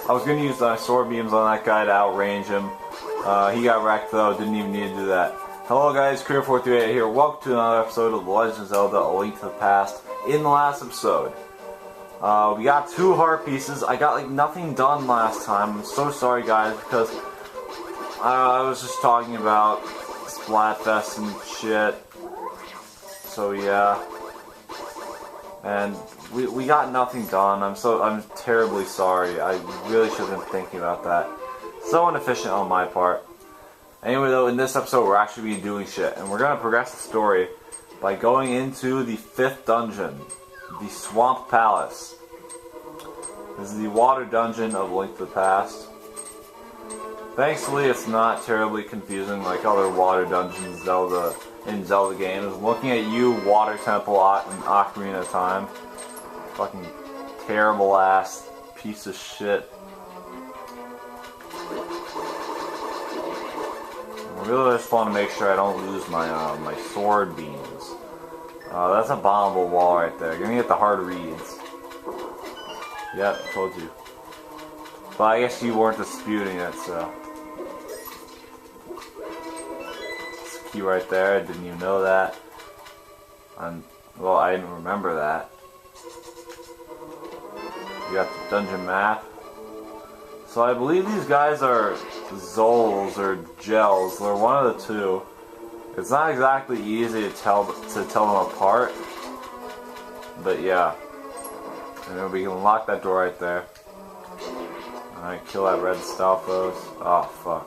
I was gonna use my sword beams on that guy to outrange him. He got wrecked though, didn't even need to do that. Hello guys, Career438 here. Welcome to another episode of The Legend of Zelda: A Link to the Past. In the last episode, we got 2 heart pieces. I got like nothing done last time. I'm so sorry guys, because I was just talking about Splatfest and shit. So yeah. And we got nothing done. I'm terribly sorry. I really should have been thinking about that. So inefficient on my part. Anyway though, in this episode we're actually going to be doing shit. And we're going to progress the story by going into the 5th dungeon. The Swamp Palace. This is the water dungeon of Link to the Past. Thankfully it's not terribly confusing like other water dungeons in Zelda games. Looking at you, Water Temple and Ocarina of Time. Fucking terrible ass piece of shit. I really just want to make sure I don't lose my my sword beams. That's a bombable wall right there. You're gonna get the hard reeds. Yep, told you. But I guess you weren't disputing it, so. It's a key right there. I didn't even know that. Well, I didn't remember that. You got the dungeon map. So I believe these guys are Zols or Gels. They're one of the two. It's not exactly easy to tell them apart. But yeah. And then we can lock that door right there. Alright, kill that red Stalfos. Oh fuck.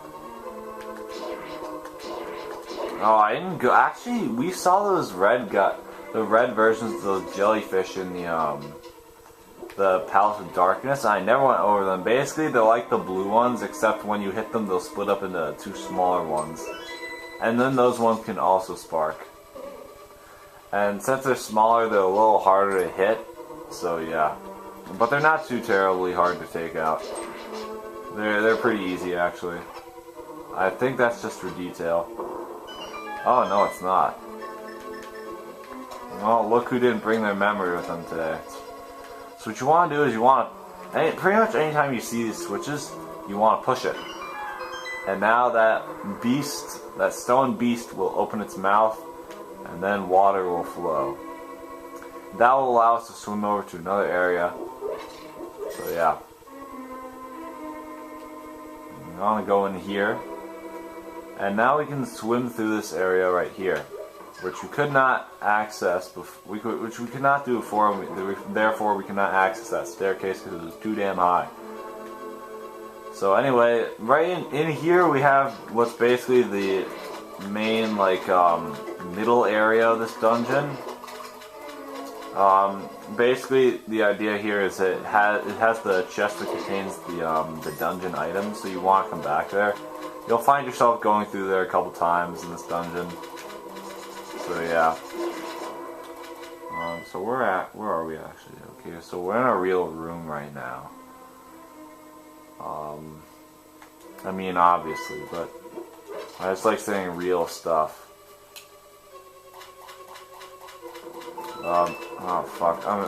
Oh, I didn't go. Actually, we saw those the red versions of those jellyfish in the Palace of Darkness. I never went over them. Basically, they're like the blue ones, except when you hit them, they'll split up into 2 smaller ones. And then those ones can also spark. And since they're smaller, they're a little harder to hit. So yeah. But they're not too terribly hard to take out. They're pretty easy, actually. I think that's just for detail. Oh, no, it's not. Well, look who didn't bring their memory with them today. So what you want to do is pretty much anytime you see these switches, you want to push it. And now that stone beast will open its mouth, and then water will flow. That will allow us to swim over to another area. So yeah. I'm gonna go in here. And now we can swim through this area right here, which we could not access which we could not do before, therefore we cannot access that staircase because it was too damn high. So anyway, right in here we have what's basically the main middle area of this dungeon. Basically the idea here is it has the chest that contains the dungeon items, so you want to come back there. You'll find yourself going through there a couple times in this dungeon. So yeah. So where are we actually? Okay, so we're in a real room right now. I mean obviously, but I just like saying real stuff. Oh fuck, I'm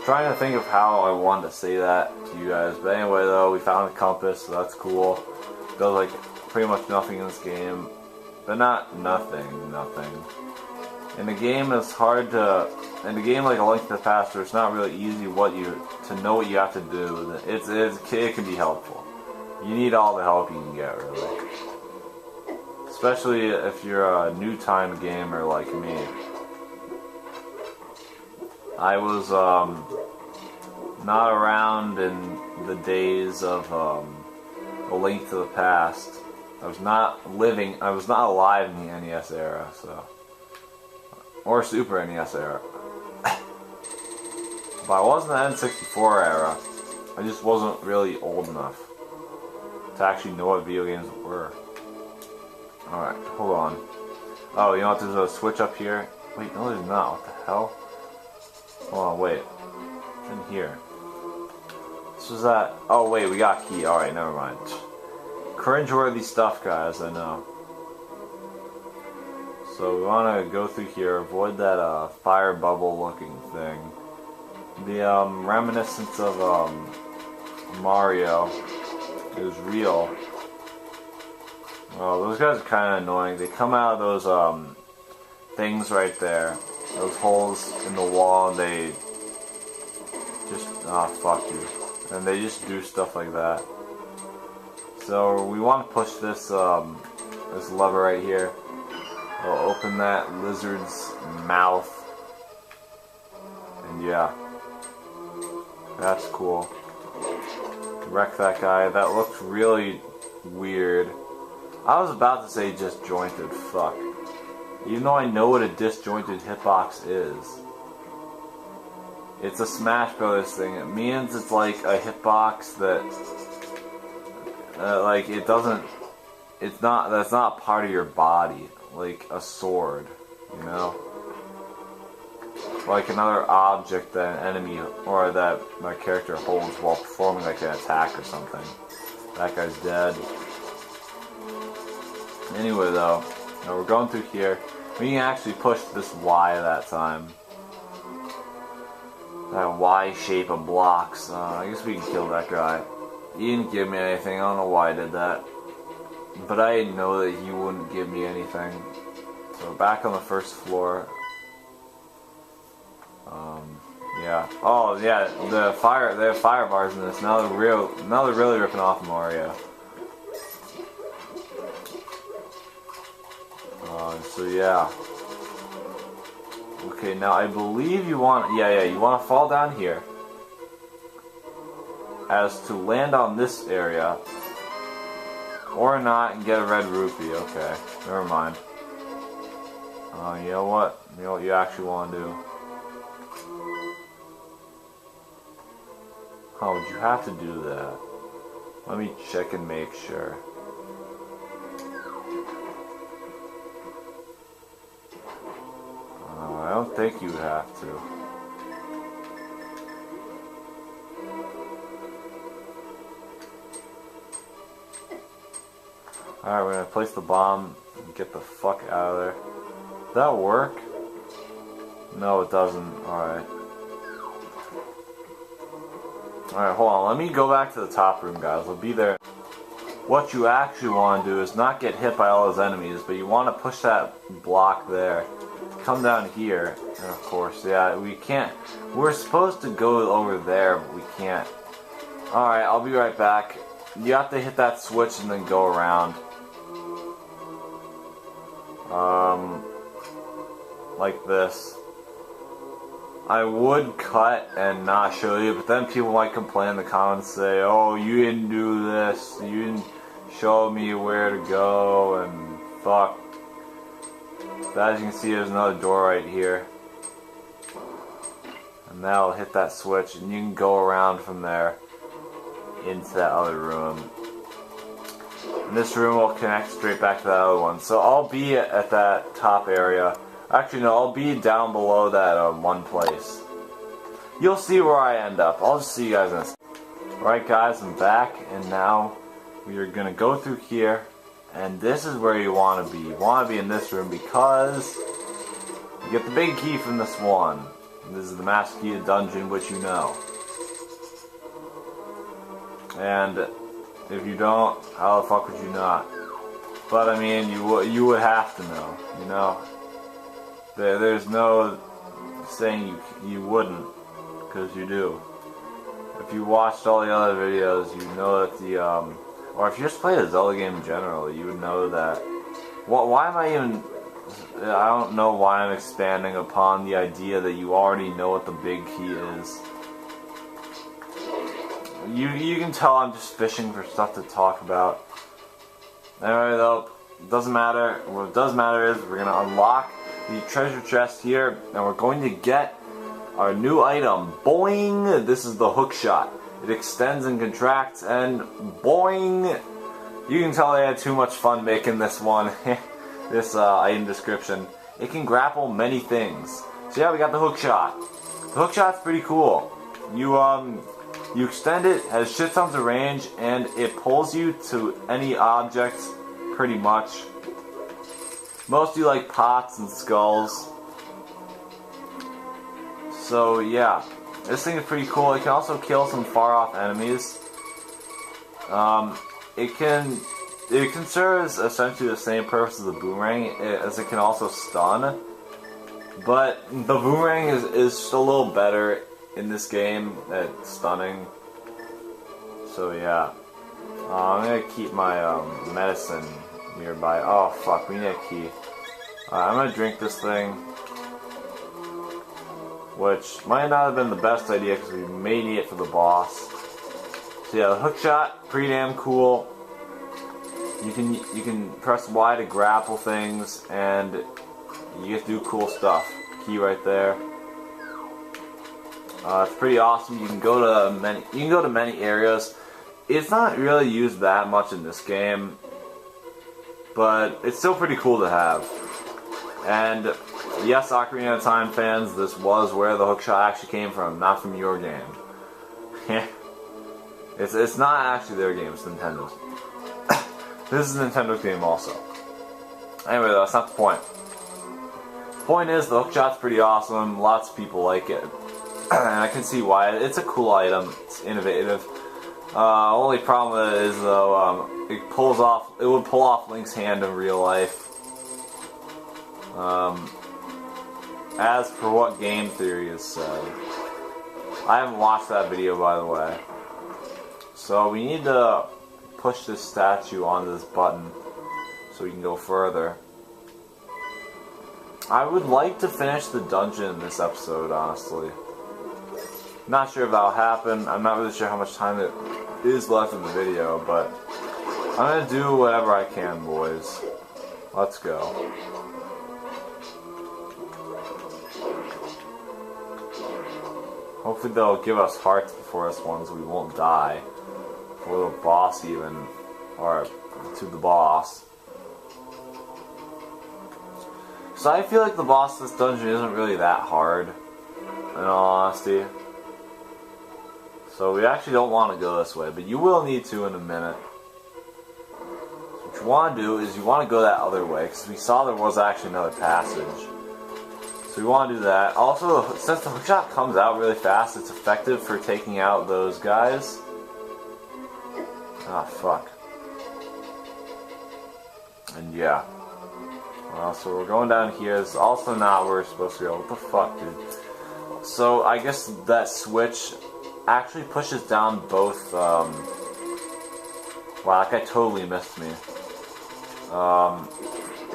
trying to think of how I wanted to say that to you guys, but anyway though, we found a compass, so that's cool. Does like pretty much nothing in this game, but not nothing. In a game it's hard to, in a game like A Link to the Past, where it's not really easy to know what you have to do. It can be helpful. You need all the help you can get, really. Especially if you're a new time gamer like me. I was not around in the days of A Link to the Past. I was not alive in the NES era, so. Or Super NES era. But I was in the N64 era. I just wasn't really old enough to actually know what video games were. Alright, hold on. Oh, you know what? There's a switch up here. Wait, no there's not. What the hell? Hold on, wait. It's in here. This was that. Oh, wait, we got key. Alright, never mind. Cringeworthy stuff, guys, I know. So we want to go through here, avoid that fire bubble looking thing. The reminiscence of Mario is real. Oh, those guys are kind of annoying. They come out of those things right there, those holes in the wall, and they just fuck you, and they just do stuff like that. So we want to push this this lever right here. It'll open that lizard's mouth, and yeah, that's cool. Wreck that guy. That looked really weird. I was about to say disjointed. Fuck. Even though I know what a disjointed hitbox is. It's a Smash Brothers thing. It means it's like a hitbox that, like it doesn't. It's not. That's not part of your body. Like a sword, you know. Like another object that an enemy or that my character holds while performing like an attack or something. That guy's dead. Anyway though, now we're going through here. We can actually push this Y that time. That Y shape of blocks. I guess we can kill that guy. He didn't give me anything. I don't know why I did that. But I know that he wouldn't give me anything. So we're back on the first floor. Yeah. Oh yeah, they have fire bars in this. Now they're really ripping off Mario. So yeah. Okay, now I believe you want you want to fall down here as to land on this area or not and get a red rupee. Okay, never mind. You know what? You know what you actually want to do. How would you have to do that? Let me check and make sure. I don't think you have to. Alright, we're gonna place the bomb and get the fuck out of there. Does that work? No, it doesn't. Alright. Alright, hold on. Let me go back to the top room, guys. I'll be there. What you actually want to do is not get hit by all those enemies, but you want to push that block there. Come down here, and of course, yeah, we can't. We're supposed to go over there, but we can't. Alright, I'll be right back. You have to hit that switch and then go around. Like this. I would cut and not show you, but then people might complain in the comments, say, oh, you didn't do this, you didn't show me where to go, and fuck. But as you can see, there's another door right here. And now I'll hit that switch, and you can go around from there into that other room. And this room will connect straight back to that other one. So I'll be at that top area. Actually, no, I'll be down below that one place. You'll see where I end up. I'll just see you guys in a second. Alright guys, I'm back, and now we are going to go through here. And this is where you want to be. You want to be in this room because you get the big key from this one. And this is the master key of dungeon, which you know. And if you don't, how the fuck would you not? But I mean, you would have to know, you know. There's no saying you wouldn't, because you do. If you watched all the other videos, you know that the or if you just play a Zelda game in general, you would know that. Why am I even? I don't know why I'm expanding upon the idea that you already know what the big key is. You can tell I'm just fishing for stuff to talk about. Anyway though, it doesn't matter. What does matter is we're gonna unlock the treasure chest here, and we're going to get our new item. Boing! This is the hook shot. It extends and contracts, and boing! You can tell they had too much fun making this one. This item description. It can grapple many things. So yeah, we got the hook shot. The hook shot's pretty cool. You extend it, has shit tons of range, and it pulls you to any object, pretty much. Mostly like pots and skulls. So yeah, this thing is pretty cool. It can also kill some far off enemies. It can serve as essentially the same purpose as the boomerang, as it can also stun. But the boomerang is a little better in this game at stunning. So yeah. I'm gonna keep my medicine nearby. Oh fuck, we need a key. I'm gonna drink this thing. Which might not have been the best idea because we may need it for the boss. So yeah, the hook shot, pretty damn cool. You can press Y to grapple things, and you get to do cool stuff. Key right there. It's pretty awesome. You can go to many areas. It's not really used that much in this game, but it's still pretty cool to have. And yes, Ocarina of Time fans, this was where the hookshot actually came from, not from your game. It's not actually their game, it's Nintendo's. This is Nintendo's game also. Anyway, though, that's not the point. The point is, the hookshot's pretty awesome, lots of people like it. And I can see why. It's a cool item, it's innovative. Only problem with it is, though, it would pull off Link's hand in real life. As for what game theory has said. I haven't watched that video, by the way. So we need to push this statue onto this button so we can go further. I would like to finish the dungeon in this episode, honestly. Not sure if that'll happen. I'm not really sure how much time it is left in the video, but I'm gonna do whatever I can, boys. Let's go. Hopefully they'll give us hearts before this one so we won't die. Before the boss even, or to the boss. So I feel like the boss of this dungeon isn't really that hard, in all honesty. So we actually don't want to go this way, but you will need to in a minute. So what you want to do is you want to go that other way, because we saw there was actually another passage. So we want to do that. Also, since the hookshot comes out really fast, it's effective for taking out those guys. Ah, fuck. And yeah. So we're going down here. It's also not where we're supposed to go. What the fuck, dude? So I guess that switch actually pushes down both, wow, that guy totally missed me.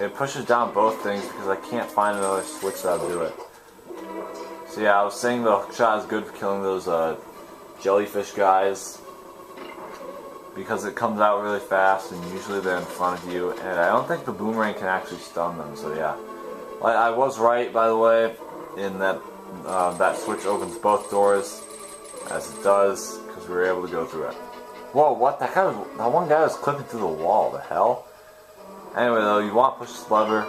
It pushes down both things because I can't find another switch that'll do it. So yeah, I was saying the hookshot is good for killing those jellyfish guys because it comes out really fast and usually they're in front of you, and I don't think the boomerang can actually stun them, so yeah. I was right, by the way, in that that switch opens both doors, as it does, because we were able to go through it. Whoa, what? That one guy was clipping through the wall, the hell? Anyway, though, you want to push this lever,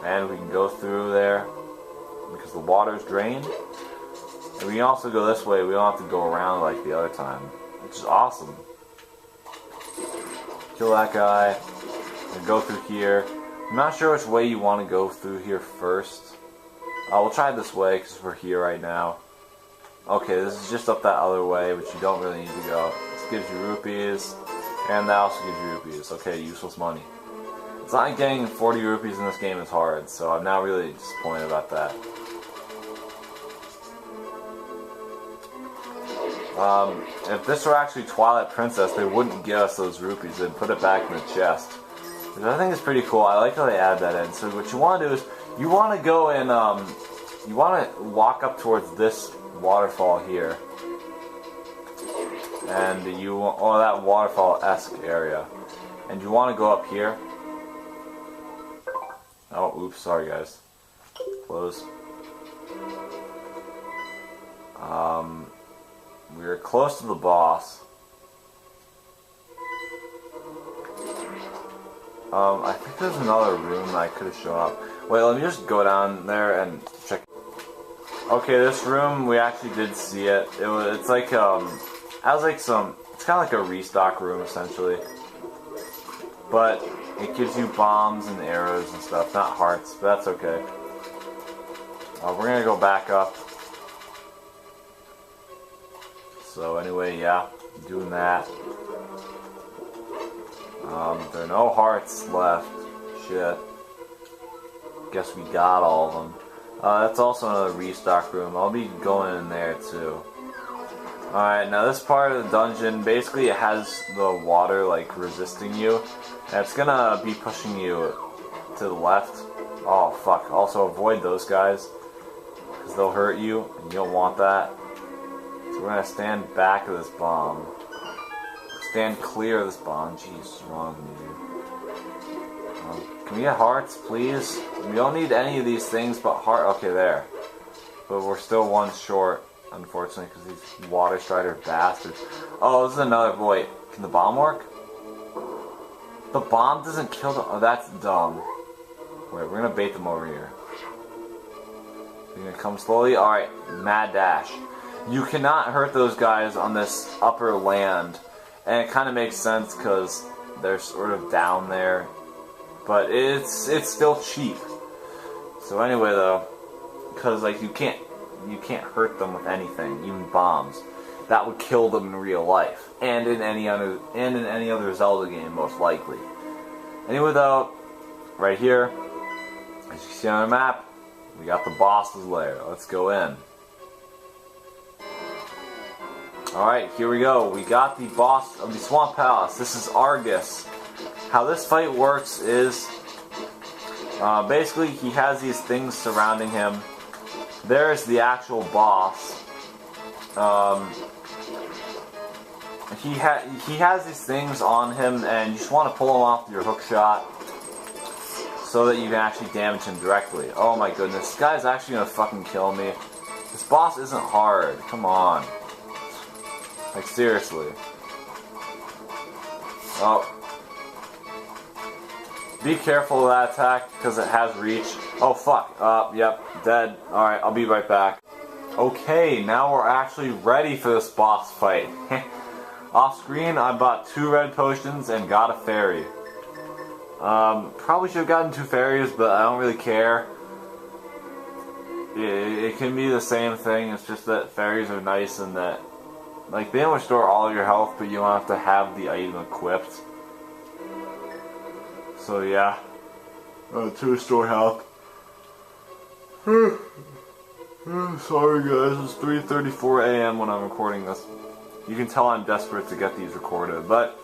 and we can go through there, because the water's drained. And we can also go this way, we don't have to go around like the other time, which is awesome. Kill that guy, and go through here. I'm not sure which way you want to go through here first. We'll try this way, because we're here right now. Okay, this is just up that other way, which you don't really need to go. This gives you rupees, and that also gives you rupees. Okay, useless money. It's not like getting 40 rupees in this game is hard, so I'm not really disappointed about that. If this were actually Twilight Princess, they wouldn't give us those rupees. They'd put it back in the chest. Which I think is pretty cool. I like how they add that in. So what you want to do is, you want to go and, you want to walk up towards this waterfall here. And or that waterfall-esque area. And you want to go up here. Oh, oops, sorry guys. Close. We're close to the boss. I think there's another room that I could have shown up. Wait, let me just go down there and check. Okay, this room, we actually did see it. It's like, it's kind of like a restock room, essentially. But it gives you bombs and arrows and stuff, not hearts, but that's okay. We're gonna go back up. So anyway, yeah, Doing that. There are no hearts left. Shit. Guess we got all of them. That's also another restock room. I'll be going in there too. Alright, now this part of the dungeon, basically it has the water like resisting you. And it's gonna be pushing you to the left. Oh fuck, also avoid those guys. Because they'll hurt you, and you don't want that. So we're gonna stand back of this bomb. Stand clear of this bomb. Jeez, what's wrong with you? Can we get hearts, please? We don't need any of these things but heart. Okay, there. But we're still one short, unfortunately, because these water strider bastards. Oh, this is another. Wait, can the bomb work? The bomb doesn't kill them. Oh, that's dumb. Wait, we're gonna bait them over here. You're gonna come slowly? Alright, mad dash. You cannot hurt those guys on this upper land. And it kind of makes sense because they're sort of down there. But it's still cheap. So anyway though, because like you can't hurt them with anything, even bombs. That would kill them in real life. And in any other Zelda game, most likely. Anyway though, right here, as you can see on the map, we got the boss's lair. Let's go in. Alright, here we go. We got the boss of the Swamp Palace. This is Argus. How this fight works is, basically he has these things surrounding him. There's the actual boss. He has these things on him, and you just want to pull him off with your hook shot so that you can actually damage him directly. Oh my goodness, this guy's actually gonna fucking kill me. This boss isn't hard. Come on. Like, seriously. Oh. Be careful of that attack, because it has reach. Oh, fuck. Yep. Dead. Alright, I'll be right back. Okay, now we're actually ready for this boss fight. Off screen, I bought 2 red potions and got a fairy. Probably should have gotten 2 fairies, but I don't really care. It can be the same thing, it's just that fairies are nice and that, like, they don't restore all your health, but you don't have to have the item equipped. So yeah, to restore health. Sorry guys, it's 3:34 a.m. when I'm recording this. You can tell I'm desperate to get these recorded, but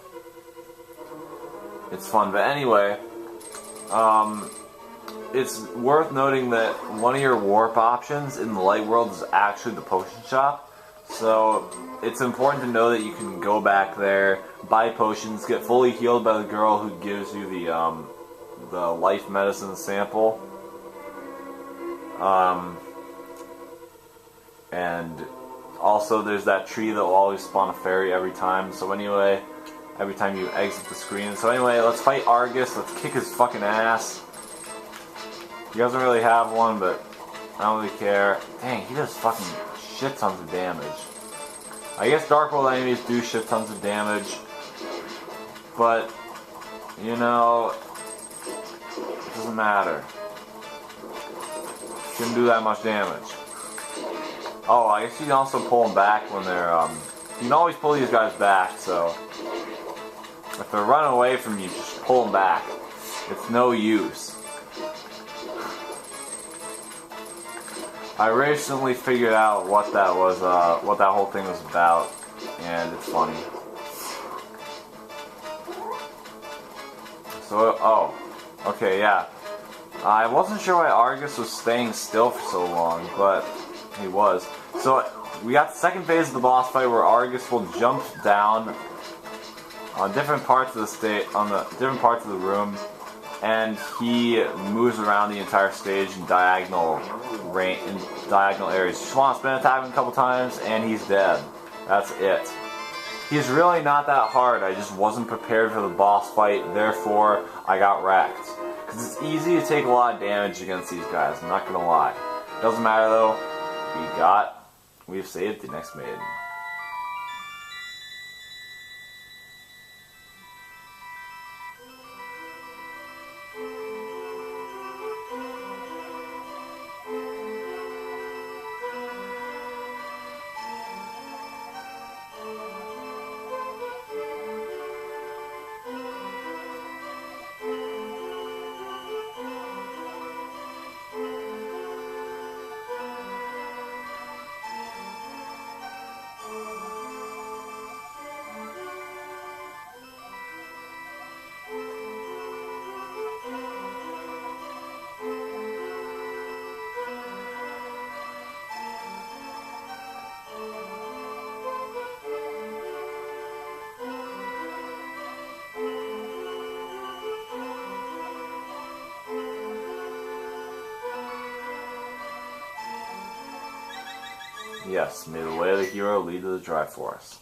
it's fun. But anyway, it's worth noting that one of your warp options in the light world is actually the potion shop. So it's important to know that you can go back there, buy potions, get fully healed by the girl who gives you the life medicine sample. And also there's that tree that will always spawn a fairy every time. So anyway, every time you exit the screen. So anyway, let's fight Argus. Let's kick his fucking ass. He doesn't really have one, but I don't really care. Dang, he does fucking shit tons of damage. I guess Dark World enemies do shit tons of damage, but, you know, it doesn't matter. Shouldn't do that much damage. Oh, I guess you can also pull them back when they're, you can always pull these guys back, so if they're running away from you, just pull them back. It's no use. I recently figured out what that was, what that whole thing was about, and it's funny. So, oh, okay, yeah. I wasn't sure why Argus was staying still for so long, but he was. So, we got the second phase of the boss fight where Argus will jump down on different parts of different parts of the room, and he moves around the entire stage in diagonal areas. You just want to spin attack him a couple times, and he's dead. That's it. He's really not that hard. I just wasn't prepared for the boss fight, therefore I got wrecked. Because it's easy to take a lot of damage against these guys, I'm not gonna lie. Doesn't matter though. We've saved the next maiden. Yes, may the way of the hero lead to the Triforce.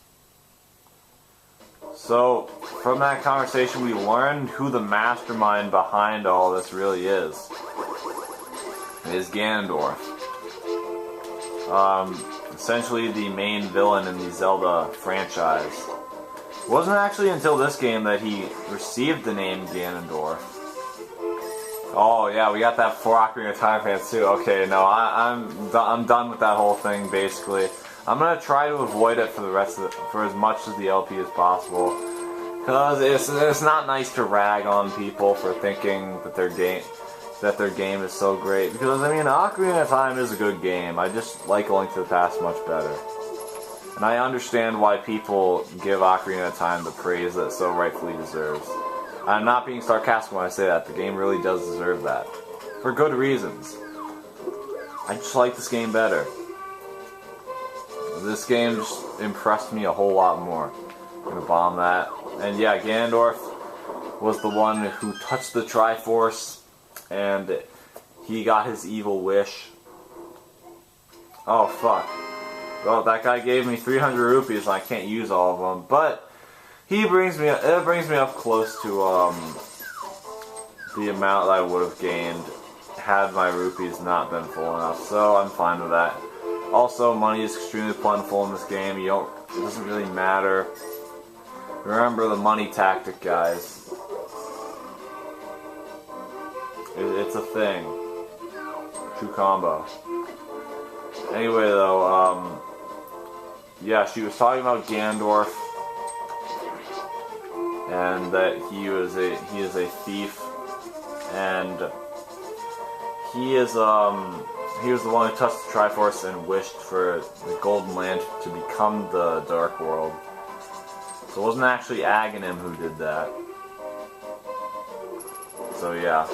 So, from that conversation we learned who the mastermind behind all this really is. It is Ganondorf. Essentially the main villain in the Zelda franchise. It wasn't actually until this game that he received the name Ganondorf. Oh yeah, we got that for Ocarina of Time fans too. Okay, no, I'm done with that whole thing basically. I'm gonna try to avoid it for the rest of for as much of the LP as possible, because it's not nice to rag on people for thinking that their game is so great. Because I mean, Ocarina of Time is a good game. I just like A Link to the Past much better, and I understand why people give Ocarina of Time the praise that it so rightfully deserves. I'm not being sarcastic when I say that. The game really does deserve that, for good reasons. I just like this game better. This game just impressed me a whole lot more. I'm gonna bomb that. And yeah, Ganondorf was the one who touched the Triforce, and he got his evil wish. Oh fuck. Well, that guy gave me 300 rupees and I can't use all of them, but it brings me up close to the amount that I would have gained had my rupees not been full enough, so I'm fine with that. Also, money is extremely plentiful in this game. It doesn't really matter. Remember the money tactic, guys. It's a thing. True combo. Anyway, though, yeah, she was talking about Ganondorf, and that he is a thief, and he was the one who touched the Triforce and wished for the Golden Land to become the Dark World. So it wasn't actually Aghanim who did that. So yeah.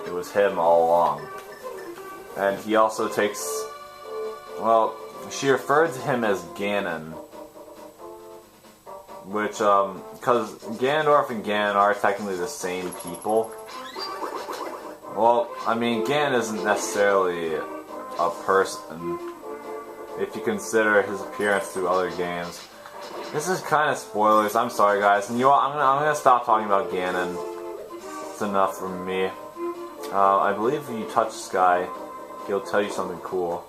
It was him all along. And he also takes... Well, she referred to him as Ganon. Which, because Ganondorf and Ganon are technically the same people. Well, I mean, Ganon isn't necessarily a person, if you consider his appearance through other games. This is kind of spoilers, I'm sorry guys, and you know what, I'm gonna stop talking about Ganon. It's enough from me. I believe if you touch this guy, he'll tell you something cool.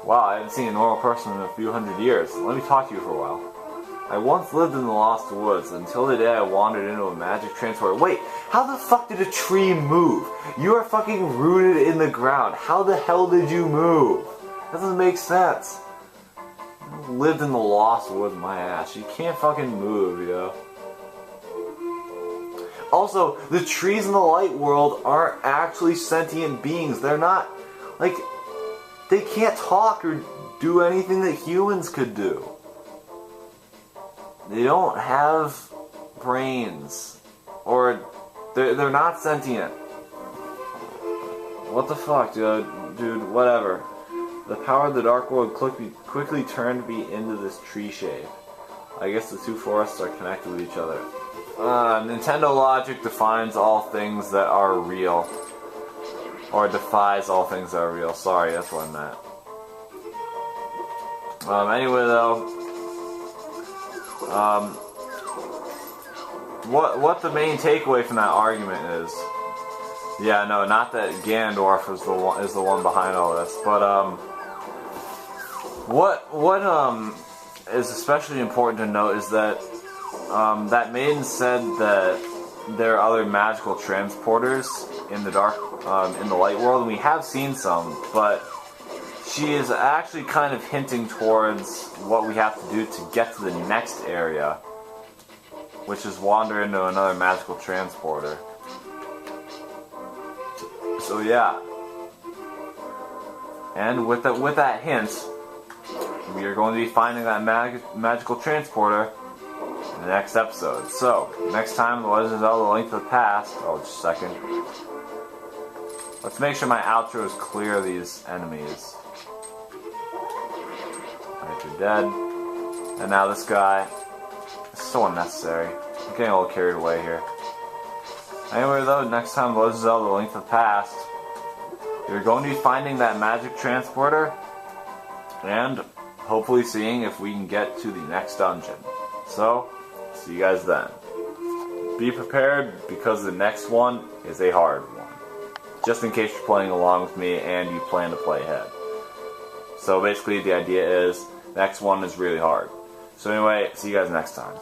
Wow, I haven't seen a normal person in a few hundred years. Let me talk to you for a while. I once lived in the Lost Woods until the day I wandered into a magic transporter. Wait, how the fuck did a tree move? You are fucking rooted in the ground. How the hell did you move? That doesn't make sense. You lived in the Lost Woods, my ass. You can't fucking move, yo. Also, the trees in the light world aren't actually sentient beings. They're not, like, they can't talk or do anything that humans could do. They don't have brains, or they're not sentient. What the fuck, dude, whatever. The power of the Dark World quickly turned me into this tree shape. I guess the two forests are connected with each other. Nintendo logic defines all things that are real. Or defies all things that are real. Sorry, that's what I meant. Anyway, though, what the main takeaway from that argument is, yeah, no, not that Ganondorf is the one behind all this, but what is especially important to note is that that maiden said that there are other magical transporters in the in the light world, and we have seen some, but she is actually kind of hinting towards what we have to do to get to the next area, which is wander into another magical transporter. So yeah. And with that hint, we are going to be finding that magical transporter in the next episode. So, next time, The Legend of Zelda: A Link to the Past. Oh, just a second. Let's make sure my outro is clear of these enemies. Alright, you're dead. And now this guy. It's so unnecessary. I'm getting a little carried away here. Anyway, though, next time, The Legend of Zelda: A Link to the Past. You're going to be finding that magic transporter and hopefully seeing if we can get to the next dungeon. So, see you guys then. Be prepared because the next one is a hard one. Just in case you're playing along with me and you plan to play ahead. So basically the idea is, the next one is really hard. So anyway, see you guys next time.